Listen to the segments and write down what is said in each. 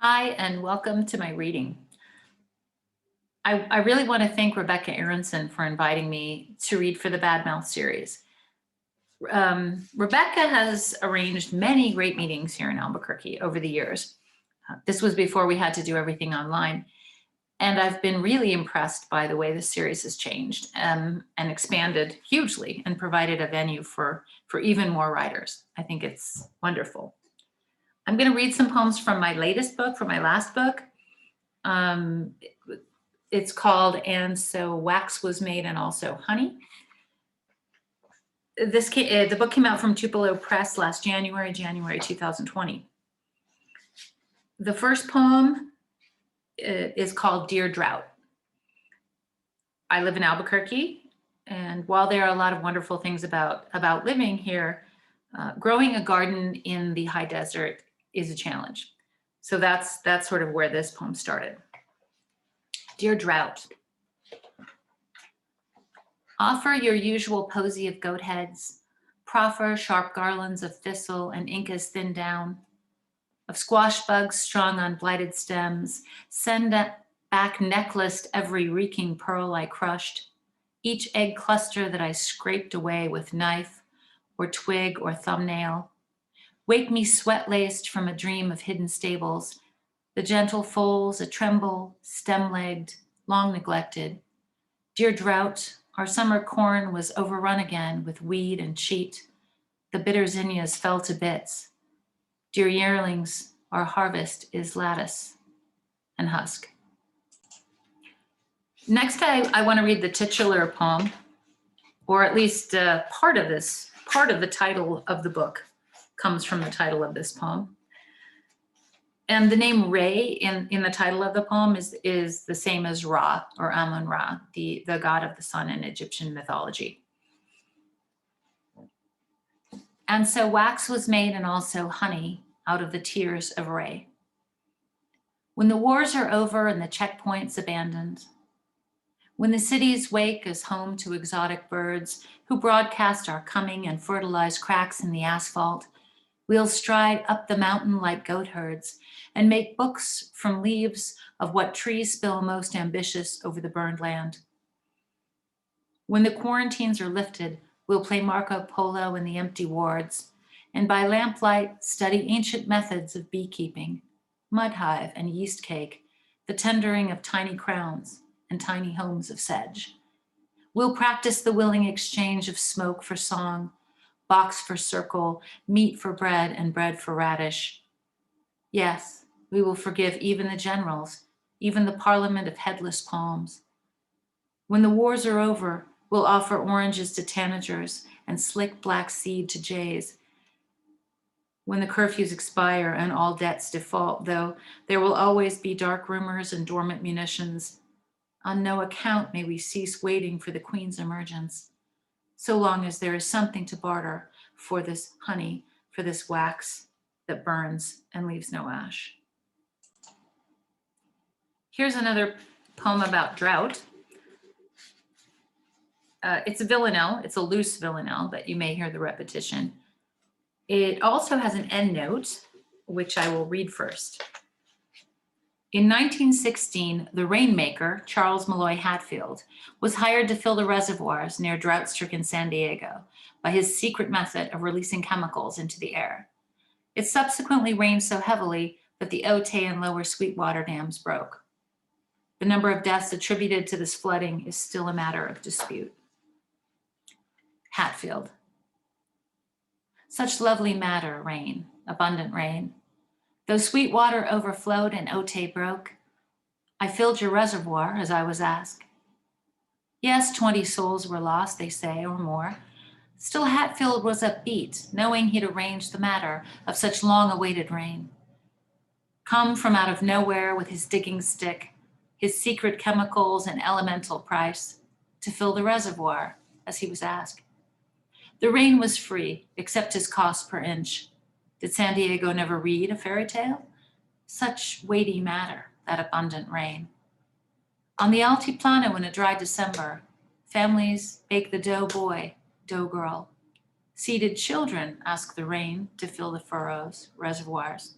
Hi, and welcome to my reading. I really want to thank Rebecca Aronson for inviting me to read for the Bad Mouth series. Rebecca has arranged many great meetings here in Albuquerque over the years. This was before we had to do everything online. And I've been really impressed by the way the series has changed and expanded hugely and provided a venue for even more writers. I think it's wonderful. I'm going to read some poems from my latest book, from my last book. Um, it's called And So Wax Was Made and Also Honey. The book came out from Tupelo Press last January 2020. The first poem is called Dear Drought. I live in Albuquerque, and while there are a lot of wonderful things about living here, growing a garden in the high desert is a challenge. So that's sort of where this poem started. Dear Drought, offer your usual posy of goat heads, proffer sharp garlands of thistle and incas thin down, of squash bugs strung on blighted stems, send back necklaced every reeking pearl I crushed, each egg cluster that I scraped away with knife or twig or thumbnail. Wake me sweat-laced from a dream of hidden stables, the gentle foals a tremble, stem-legged, long neglected. Dear Drought, our summer corn was overrun again with weed and cheat. The bitter zinnias fell to bits. Dear yearlings, our harvest is lattice and husk. Next, I want to read the titular poem, or at least part of the title of the book comes from the title of this poem. And the name Re in the title of the poem is the same as Ra, or Amun-Ra, the god of the sun in Egyptian mythology. And so wax was made and also honey out of the tears of Re. When the wars are over and the checkpoints abandoned, when the cities wake as home to exotic birds who broadcast our coming and fertilize cracks in the asphalt, we'll stride up the mountain like goat herds and make books from leaves of what trees spill most ambitious over the burned land. When the quarantines are lifted, we'll play Marco Polo in the empty wards and by lamplight study ancient methods of beekeeping, mud hive and yeast cake, the tendering of tiny crowns and tiny homes of sedge. We'll practice the willing exchange of smoke for song, box for circle, meat for bread, and bread for radish. Yes, we will forgive even the generals, even the parliament of headless palms. When the wars are over, we'll offer oranges to tanagers and slick black seed to jays. When the curfews expire and all debts default, though, there will always be dark rumors and dormant munitions. On no account may we cease waiting for the Queen's emergence, so long as there is something to barter for this honey, for this wax that burns and leaves no ash. Here's another poem about drought. It's a villanelle. It's a loose villanelle, but you may hear the repetition. It also has an endnote, which I will read first. In 1916, the rainmaker, Charles Malloy Hatfield, was hired to fill the reservoirs near drought-stricken San Diego by his secret method of releasing chemicals into the air. It subsequently rained so heavily that the Otay and lower Sweetwater dams broke. The number of deaths attributed to this flooding is still a matter of dispute. Hatfield. Such lovely matter, rain, abundant rain. Though Sweetwater overflowed and Otay broke, I filled your reservoir as I was asked. Yes, 20 souls were lost, they say, or more. Still Hatfield was upbeat, knowing he'd arranged the matter of such long-awaited rain. Come from out of nowhere with his digging stick, his secret chemicals and elemental price, to fill the reservoir, as he was asked. The rain was free, except his cost per inch. Did San Diego never read a fairy tale? Such weighty matter, that abundant rain. On the Altiplano in a dry December, families bake the dough boy, dough girl. Seated children ask the rain to fill the furrows, reservoirs.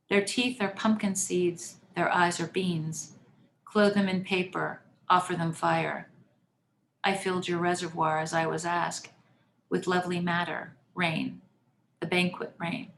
Their teeth are pumpkin seeds, their eyes are beans. Clothe them in paper, offer them fire. I filled your reservoir as I was asked, with lovely matter, rain, the banquet rain.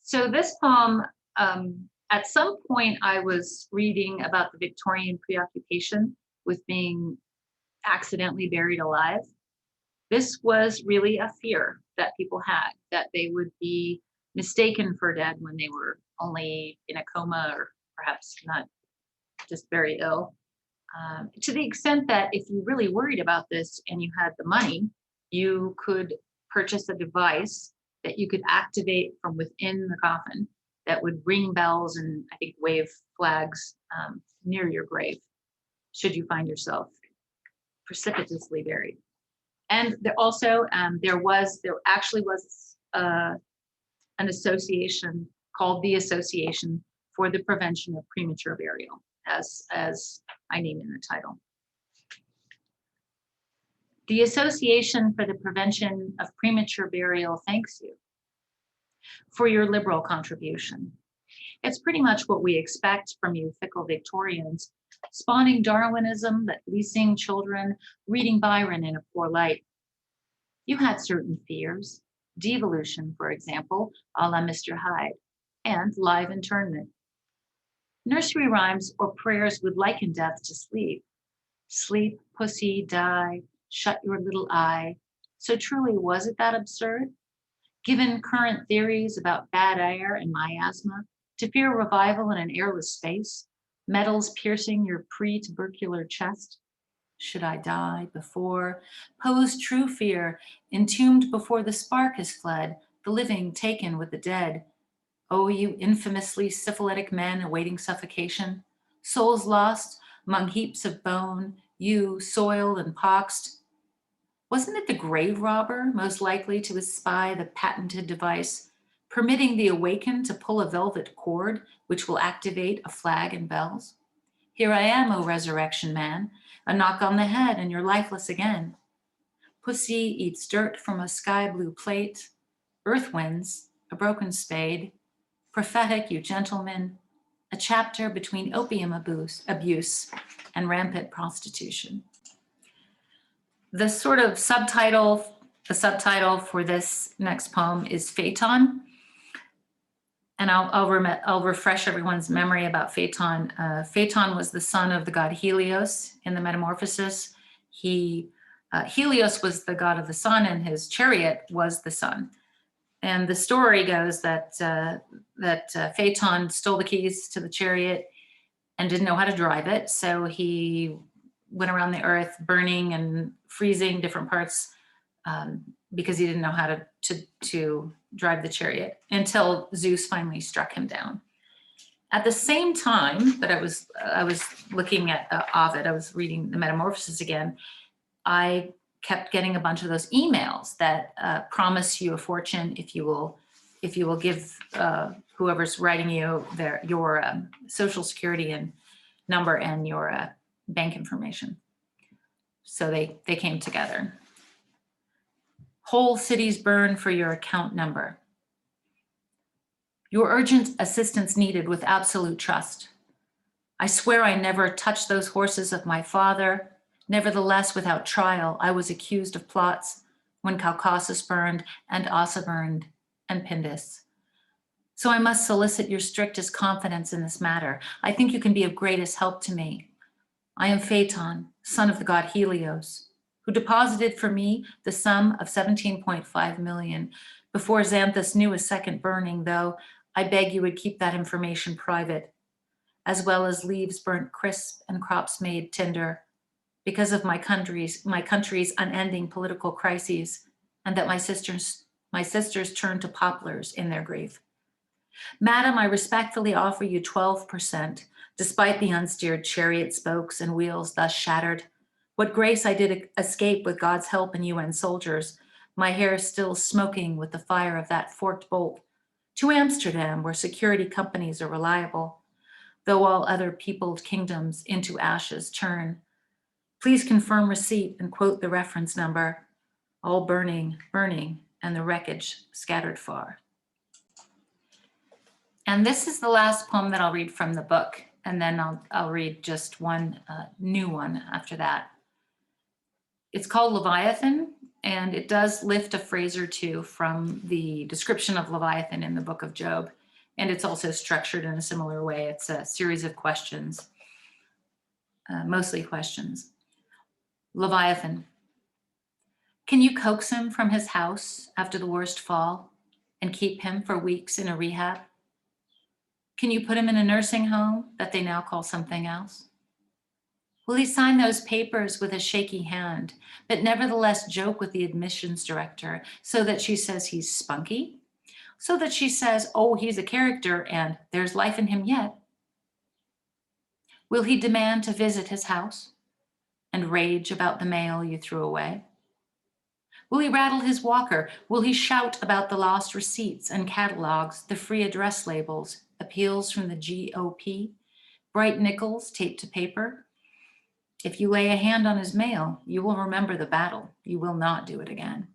So this poem, at some point I was reading about the Victorian preoccupation with being accidentally buried alive. This was really a fear that people had, that they would be mistaken for dead when they were only in a coma or perhaps not, just very ill. To the extent that if you really worried about this and you had the money, you could purchase a device that you could activate from within the coffin that would ring bells and I think wave flags near your grave, should you find yourself precipitously buried. And there also there actually was an association called the Association for the Prevention of Premature Burial, as I name in the title. The Association for the Prevention of Premature Burial thanks you for your liberal contribution. It's pretty much what we expect from you fickle Victorians, spawning Darwinism, but leasing children, reading Byron in a poor light. You had certain fears, devolution, for example, a la Mr. Hyde, and live internment. Nursery rhymes or prayers would liken death to sleep. Sleep, pussy, die, shut your little eye. So truly, was it that absurd? Given current theories about bad air and miasma, to fear revival in an airless space, metals piercing your pre-tubercular chest? Should I die before? Pose true fear, entombed before the spark has fled, the living taken with the dead. Oh, you infamously syphilitic men awaiting suffocation, souls lost among heaps of bone, you soiled and poxed. Wasn't it the grave robber most likely to espy the patented device, permitting the awakened to pull a velvet cord which will activate a flag and bells? Here I am, O resurrection man, a knock on the head and you're lifeless again. Pussy eats dirt from a sky blue plate, earth winds, a broken spade, prophetic, you gentlemen, a chapter between opium abuse and rampant prostitution. The sort of subtitle for this next poem is Phaeton. And I'll refresh everyone's memory about Phaeton. Phaeton was the son of the god Helios in the Metamorphosis. Helios was the god of the sun, and his chariot was the sun. And the story goes that Phaeton stole the keys to the chariot and didn't know how to drive it, so he went around the earth burning and freezing different parts because he didn't know how to drive the chariot until Zeus finally struck him down. At the same time that I was looking at Ovid, I was reading the Metamorphosis again, I kept getting a bunch of those emails that promise you a fortune if you will give whoever's writing you your social security and number and your bank information. So they came together. Whole cities burn for your account number. Your urgent assistance needed with absolute trust. I swear I never touched those horses of my father. Nevertheless, without trial, I was accused of plots when Caucasus burned and Assa burned and Pindus. So I must solicit your strictest confidence in this matter. I think you can be of greatest help to me. I am Phaeton, son of the god Helios, who deposited for me the sum of 17.5 million before Xanthus knew a second burning, though I beg you would keep that information private, as well as leaves burnt crisp and crops made tender, because of my country's unending political crises, and that my sisters turn to poplars in their grief. Madam, I respectfully offer you 12%, despite the unsteered chariot spokes and wheels thus shattered. What grace I did escape with God's help and UN soldiers, my hair still smoking with the fire of that forked bolt, to Amsterdam, where security companies are reliable, though all other peopled kingdoms into ashes turn. Please confirm receipt and quote the reference number, all burning, burning, and the wreckage scattered far. And this is the last poem that I'll read from the book, and then I'll read just one new one after that. It's called Leviathan, and it does lift a phrase or two from the description of Leviathan in the book of Job. And it's also structured in a similar way. It's a series of questions, mostly questions. Leviathan. Can you coax him from his house after the worst fall and keep him for weeks in a rehab? Can you put him in a nursing home that they now call something else? Will he sign those papers with a shaky hand, but nevertheless joke with the admissions director so that she says he's spunky? So that she says, oh, he's a character and there's life in him yet? Will he demand to visit his house and rage about the mail you threw away? Will he rattle his walker? Will he shout about the lost receipts and catalogs, the free address labels, appeals from the GOP, bright nickels taped to paper? If you lay a hand on his mail, you will remember the battle. You will not do it again.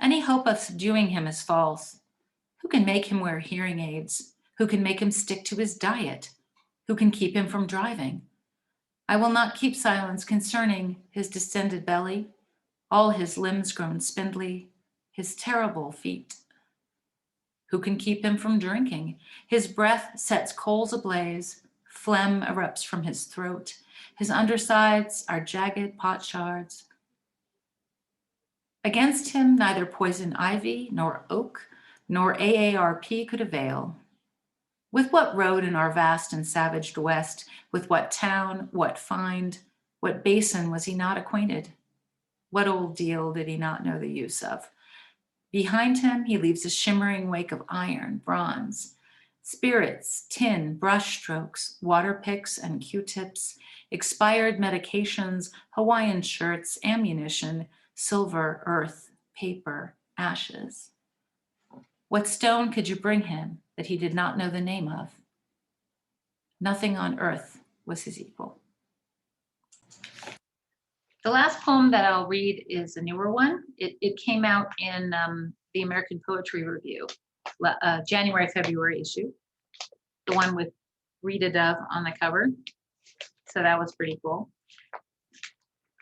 Any hope of subduing him is false. Who can make him wear hearing aids? Who can make him stick to his diet? Who can keep him from driving? I will not keep silence concerning his distended belly, all his limbs grown spindly, his terrible feet. Who can keep him from drinking? His breath sets coals ablaze, phlegm erupts from his throat, his undersides are jagged pot shards. Against him, neither poison ivy, nor oak, nor AARP could avail. With what road in our vast and savaged West, with what town, what find, what basin was he not acquainted? What old deal did he not know the use of? Behind him, he leaves a shimmering wake of iron, bronze, spirits, tin, brush strokes, water picks and Q-tips, expired medications, Hawaiian shirts, ammunition, silver, earth, paper, ashes. What stone could you bring him that he did not know the name of? Nothing on earth was his equal. The last poem that I'll read is a newer one. It came out in the American Poetry Review, January, February issue, the one with Rita Dove on the cover. So that was pretty cool.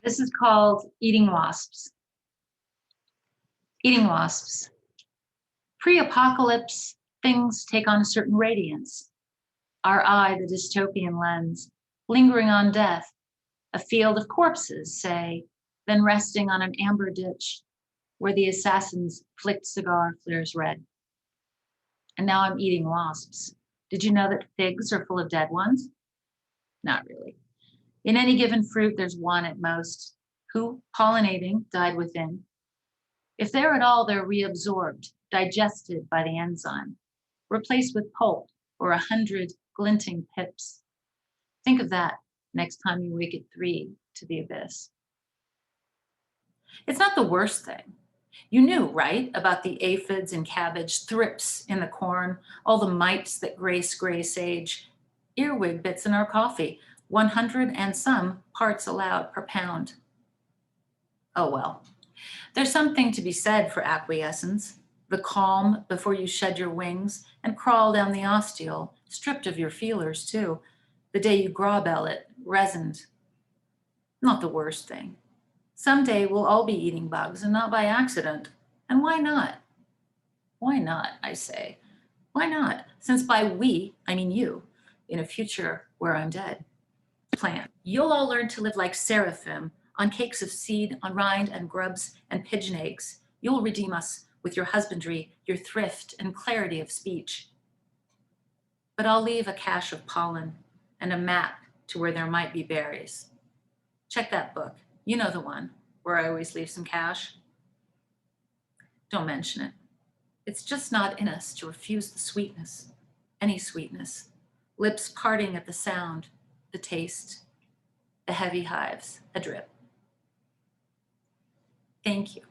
This is called Eating Wasps. Eating wasps. Pre-apocalypse, things take on a certain radiance. Our eye, the dystopian lens, lingering on death, a field of corpses, say, then resting on an amber ditch where the assassin's flicked cigar flares red. And now I'm eating wasps. Did you know that figs are full of dead ones? Not really. In any given fruit, there's one at most who, pollinating, died within. If they're at all, they're reabsorbed, digested by the enzyme, replaced with pulp or 100 glinting pips. Think of that next time you wake at 3 to the abyss. It's not the worst thing. You knew, right, about the aphids in cabbage, thrips in the corn, all the mites that grace gray sage, earwig bits in our coffee, 100 and some parts allowed per pound. Oh well. There's something to be said for acquiescence, the calm before you shed your wings and crawl down the ostial, stripped of your feelers too, the day you grobell it, resined. Not the worst thing. Someday we'll all be eating bugs and not by accident. And why not? Why not, I say. Why not? Since by we, I mean you, in a future where I'm dead. Plan. You'll all learn to live like seraphim, on cakes of seed, on rind and grubs and pigeon eggs. You'll redeem us with your husbandry, your thrift and clarity of speech. But I'll leave a cache of pollen and a map to where there might be berries. Check that book. You know the one where I always leave some cash. Don't mention it. It's just not in us to refuse the sweetness, any sweetness, lips parting at the sound, the taste, the heavy hives adrip. Thank you.